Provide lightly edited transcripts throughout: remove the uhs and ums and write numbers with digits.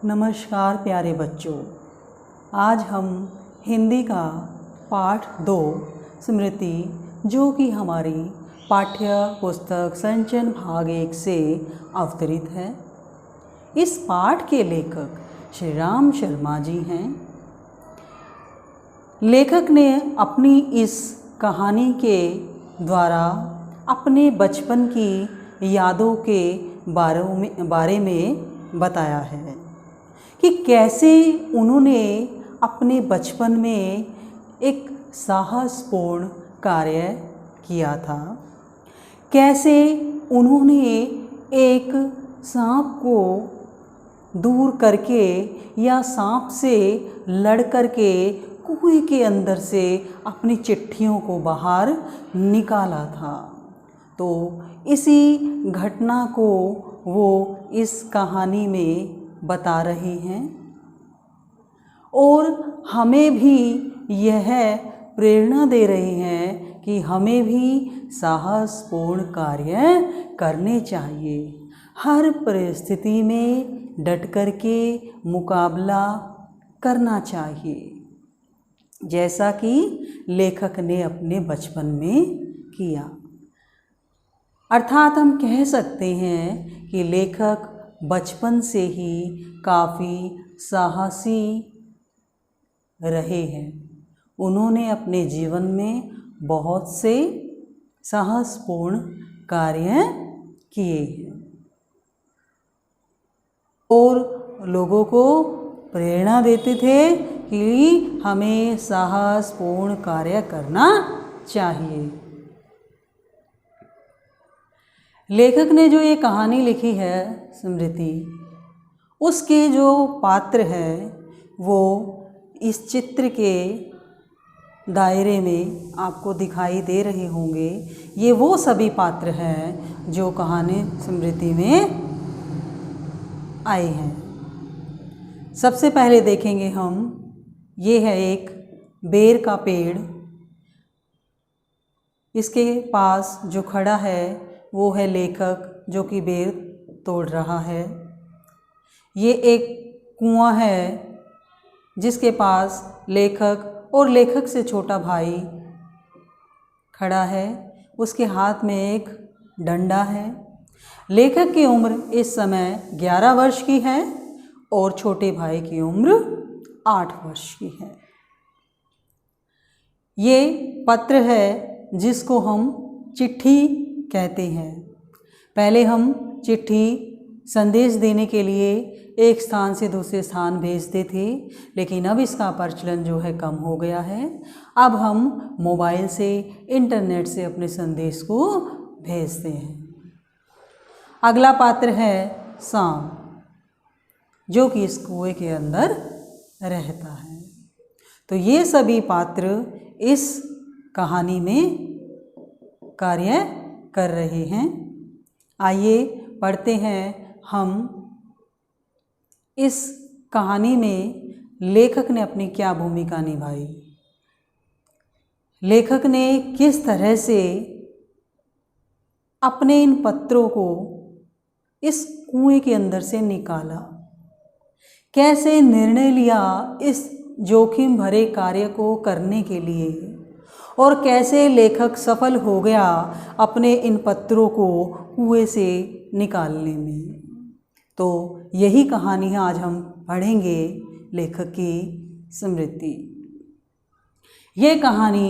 नमस्कार प्यारे बच्चों, आज हम हिंदी का पाठ 2 स्मृति जो कि हमारी पाठ्य पुस्तक संचयन भाग 1 से अवतरित है। इस पाठ के लेखक श्री राम शर्मा जी हैं। लेखक ने अपनी इस कहानी के द्वारा अपने बचपन की यादों के बारे में बताया है कि कैसे उन्होंने अपने बचपन में एक साहसपूर्ण कार्य किया था, कैसे उन्होंने एक सांप को दूर करके या सांप से लड़ करके कुएं के अंदर से अपनी चिट्ठियों को बाहर निकाला था। तो इसी घटना को वो इस कहानी में बता रही हैं और हमें भी यह प्रेरणा दे रही हैं कि हमें भी साहसपूर्ण कार्य करने चाहिए। हर परिस्थिति में डट कर के मुकाबला करना चाहिए, जैसा कि लेखक ने अपने बचपन में किया। अर्थात हम कह सकते हैं कि लेखक बचपन से ही काफ़ी साहसी रहे हैं। उन्होंने अपने जीवन में बहुत से साहसपूर्ण कार्य किए हैं और लोगों को प्रेरणा देते थे कि हमें साहसपूर्ण कार्य करना चाहिए। लेखक ने जो ये कहानी लिखी है स्मृति, उसके जो पात्र हैं वो इस चित्र के दायरे में आपको दिखाई दे रहे होंगे। ये वो सभी पात्र हैं जो कहानी स्मृति में आए हैं। सबसे पहले देखेंगे हम, ये है एक बेर का पेड़। इसके पास जो खड़ा है वो है लेखक जो कि बेर तोड़ रहा है। ये एक कुआं है जिसके पास लेखक और लेखक से छोटा भाई खड़ा है। उसके हाथ में एक डंडा है। लेखक की उम्र इस समय 11 वर्ष की है और छोटे भाई की उम्र 8 वर्ष की है। ये पत्र है जिसको हम चिट्ठी कहते हैं। पहले हम चिट्ठी संदेश देने के लिए एक स्थान से दूसरे स्थान भेजते थे, लेकिन अब इसका प्रचलन जो है कम हो गया है। अब हम मोबाइल से, इंटरनेट से अपने संदेश को भेजते हैं। अगला पात्र है सांप, जो कि इस कुएं के अंदर रहता है। तो ये सभी पात्र इस कहानी में कार्य कर रहे हैं। आइए पढ़ते हैं हम इस कहानी में लेखक ने अपनी क्या भूमिका निभाई। लेखक ने किस तरह से अपने इन पत्रों को इस कुएं के अंदर से निकाला, कैसे निर्णय लिया इस जोखिम भरे कार्य को करने के लिए, और कैसे लेखक सफल हो गया अपने इन पत्रों को कुएं से निकालने में। तो यही कहानी आज हम पढ़ेंगे, लेखक की स्मृति। ये कहानी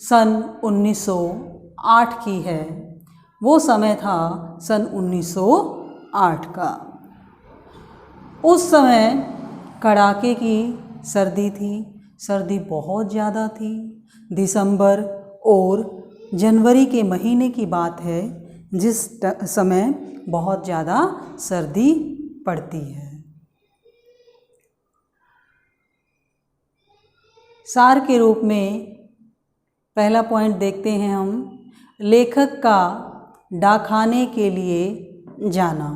सन 1908 की है। वो समय था सन 1908 का। उस समय कड़ाके की सर्दी थी। सर्दी बहुत ज़्यादा थी। दिसंबर और जनवरी के महीने की बात है, जिस समय बहुत ज़्यादा सर्दी पड़ती है। सार के रूप में पहला पॉइंट देखते हैं हम, लेखक का डाकखाने के लिए जाना।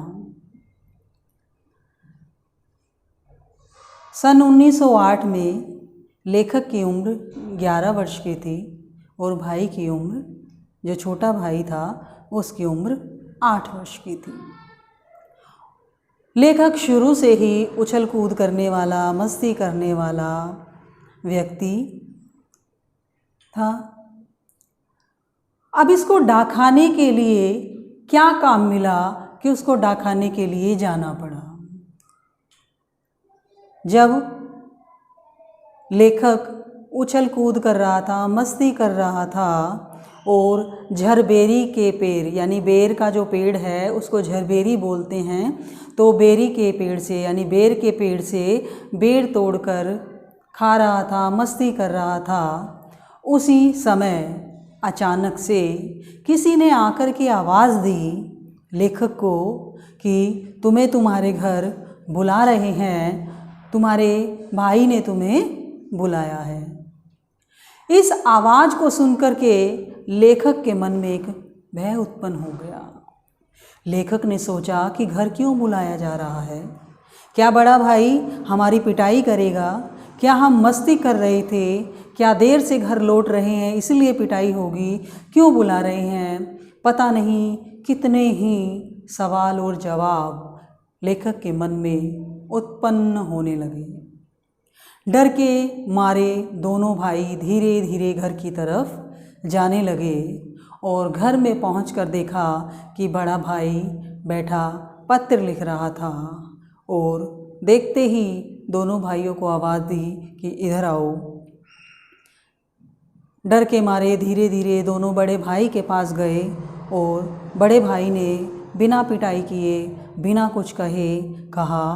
सन 1908 में लेखक की उम्र 11 वर्ष की थी और भाई की उम्र, जो छोटा भाई था, उसकी उम्र 8 वर्ष की थी। लेखक शुरू से ही उछल कूद करने वाला, मस्ती करने वाला व्यक्ति था। अब इसको डाकखाने के लिए क्या काम मिला कि उसको डाकखाने के लिए जाना पड़ा। जब लेखक उछल कूद कर रहा था, मस्ती कर रहा था और झरबेरी के पेड़, यानी बेर का जो पेड़ है उसको झरबेरी बोलते हैं, तो बेरी के पेड़ से यानी बेर के पेड़ से बेर तोड़कर खा रहा था, मस्ती कर रहा था। उसी समय अचानक से किसी ने आकर के आवाज़ दी लेखक को कि तुम्हें तुम्हारे घर बुला रहे हैं, तुम्हारे भाई ने तुम्हें बुलाया है। इस आवाज़ को सुनकर के लेखक के मन में एक भय उत्पन्न हो गया। लेखक ने सोचा कि घर क्यों बुलाया जा रहा है? क्या बड़ा भाई हमारी पिटाई करेगा? क्या हम मस्ती कर रहे थे? क्या देर से घर लौट रहे हैं इसलिए पिटाई होगी? क्यों बुला रहे हैं? पता नहीं कितने ही सवाल और जवाब लेखक के मन में उत्पन्न होने लगे। डर के मारे दोनों भाई धीरे धीरे घर की तरफ जाने लगे और घर में पहुंचकर देखा कि बड़ा भाई बैठा पत्र लिख रहा था और देखते ही दोनों भाइयों को आवाज़ दी कि इधर आओ। डर के मारे धीरे धीरे दोनों बड़े भाई के पास गए और बड़े भाई ने बिना पिटाई किए, बिना कुछ कहे कहा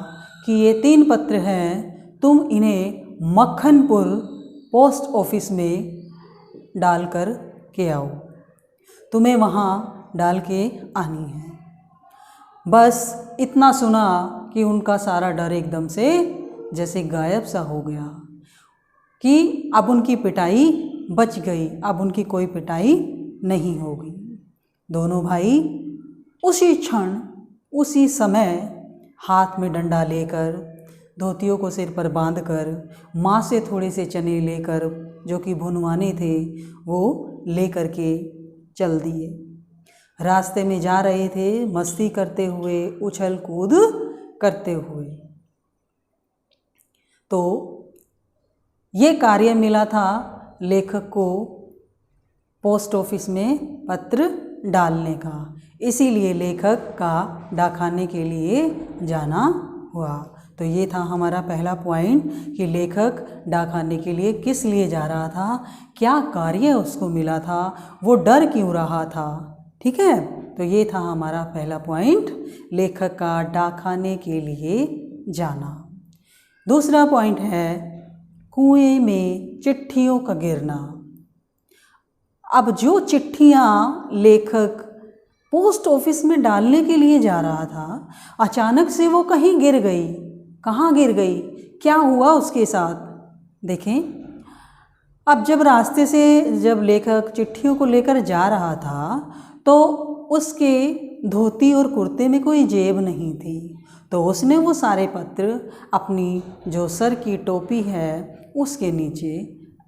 कि ये 3 पत्र हैं, तुम इन्हें मक्खनपुर पोस्ट ऑफिस में डाल कर के आओ, तुम्हें वहाँ डाल के आनी है। बस इतना सुना कि उनका सारा डर एकदम से जैसे गायब सा हो गया कि अब उनकी पिटाई बच गई, अब उनकी कोई पिटाई नहीं होगी। दोनों भाई उसी क्षण, उसी समय हाथ में डंडा लेकर, धोतियों को सिर पर बांधकर, माँ से थोड़े से चने लेकर जो कि भुनवाने थे वो लेकर के चल दिए। रास्ते में जा रहे थे मस्ती करते हुए, उछल कूद करते हुए। तो ये कार्य मिला था लेखक को पोस्ट ऑफिस में पत्र डालने का, इसीलिए लेखक का डाकखाने के लिए जाना हुआ। तो ये था हमारा पहला पॉइंट कि लेखक डाकखाने के लिए किस लिए जा रहा था, क्या कार्य उसको मिला था, वो डर क्यों रहा था। ठीक है, तो ये था हमारा पहला पॉइंट, लेखक का डाकखाने के लिए जाना। दूसरा पॉइंट है कुएं में चिट्ठियों का गिरना। अब जो चिट्ठियाँ लेखक पोस्ट ऑफिस में डालने के लिए जा रहा था, अचानक से वो कहीं गिर गई। कहाँ गिर गई, क्या हुआ उसके साथ, देखें। अब जब रास्ते से जब लेखक चिट्ठियों को लेकर जा रहा था तो उसके धोती और कुर्ते में कोई जेब नहीं थी, तो उसने वो सारे पत्र अपनी जो सर की टोपी है उसके नीचे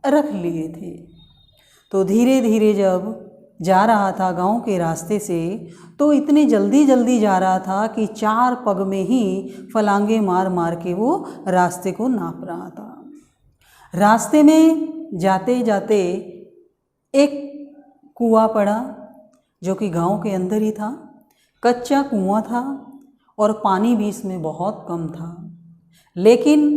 रख लिए थे। तो धीरे धीरे जब जा रहा था गांव के रास्ते से, तो इतनी जल्दी जल्दी जा रहा था कि 4 पग में ही फलांगे मार मार के वो रास्ते को नाप रहा था। रास्ते में जाते जाते एक कुआं पड़ा जो कि गांव के अंदर ही था। कच्चा कुआं था और पानी भी इसमें बहुत कम था, लेकिन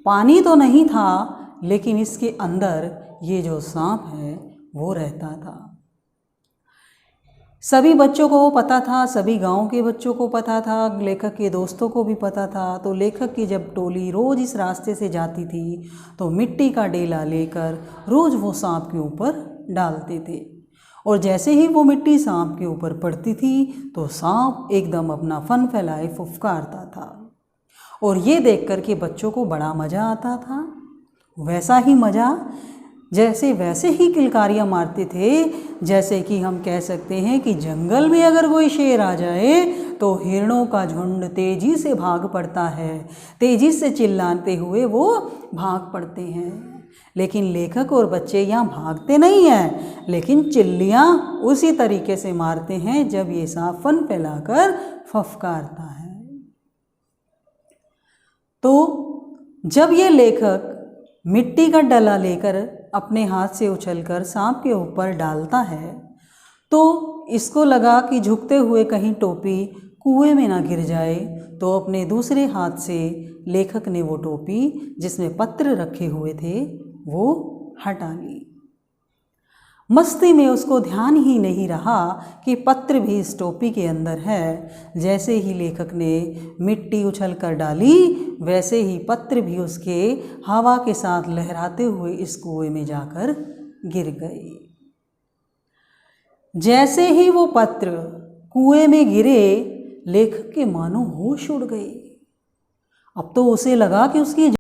पानी तो नहीं था, लेकिन इसके अंदर ये जो सांप है वो रहता था। सभी बच्चों को पता था, सभी गांव के बच्चों को पता था, लेखक के दोस्तों को भी पता था। तो लेखक की जब टोली रोज़ इस रास्ते से जाती थी तो मिट्टी का डेला लेकर रोज़ वो सांप के ऊपर डालते थे, और जैसे ही वो मिट्टी सांप के ऊपर पड़ती थी तो सांप एकदम अपना फन फैलाए फुफकारता था, और ये देख कर के बच्चों को बड़ा मज़ा आता था। वैसा ही मज़ा जैसे वैसे ही किलकारियाँ मारते थे, जैसे कि हम कह सकते हैं कि जंगल में अगर कोई शेर आ जाए तो हिरणों का झुंड तेज़ी से भाग पड़ता है, तेज़ी से चिल्लाते हुए वो भाग पड़ते हैं। लेकिन लेखक और बच्चे यहाँ भागते नहीं हैं, लेकिन चिल्लियाँ उसी तरीके से मारते हैं जब ये सांप फन फैलाकर फफकारता है। तो जब ये लेखक मिट्टी का डला लेकर अपने हाथ से उछलकर सांप के ऊपर डालता है तो इसको लगा कि झुकते हुए कहीं टोपी कुएं में ना गिर जाए, तो अपने दूसरे हाथ से लेखक ने वो टोपी जिसमें पत्र रखे हुए थे वो हटा ली। मस्ती में उसको ध्यान ही नहीं रहा कि पत्र भी इस टोपी के अंदर है। जैसे ही लेखक ने मिट्टी उछल कर डाली वैसे ही पत्र भी उसके हवा के साथ लहराते हुए इस कुएं में जाकर गिर गए। जैसे ही वो पत्र कुएं में गिरे लेखक के मानो होश उड़ गए। अब तो उसे लगा कि उसकी